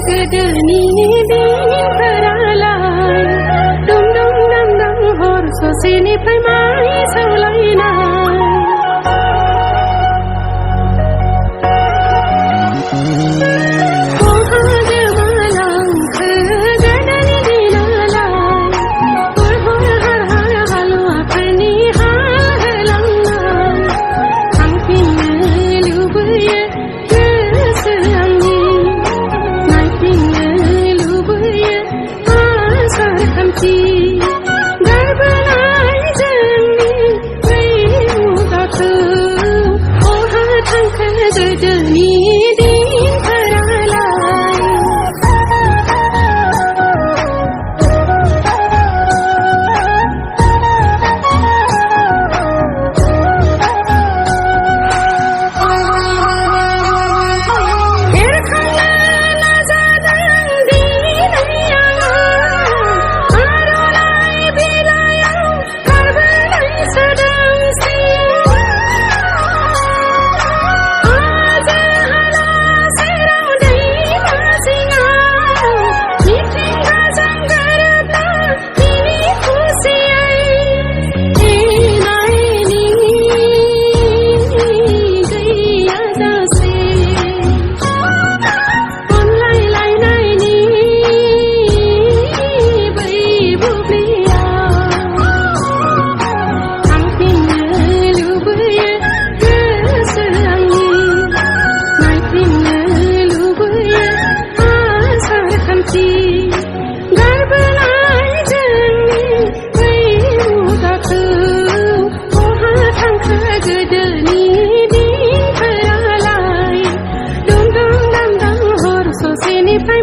गोदोनि दिनफोरालाय दुम दुम दाम दाम हर ससेनिफ्राय माइ सौलायनाय बहा गोमालांखो गोदोनि दिनालाय हर हर हार हार हालुवाफोरनि हाल होलांनाय थांफिननो लुबैयो गोसो आंनि नायफिननो लुबैयो आसार खान्थि गारबोनाय जोंनि बै मुगाखौ बहा थांखो गोदोनि दिनफोरालाय एरखांनो नाजादों दिनै आङो आर'नाइ बिलाइयाव गारबोनाय सोदोमस्रि हाजो हाला सेराव दैमा जिङाव मिथिंगाजों गोरोबना मिनि खुसियै एना एनि गैयाजासे अनलायलायनायनि बै बुब्लियाव थांफिननो लुबैयो गोसो आंनि नायफिननो लुबैयो आसार खान्थि गारबोनाय जोंनि बै मुगाखौ बहा थांखो गोदोनि दिनफोरालाय दुम दुम दाम दाम हर ससेनिफ्राय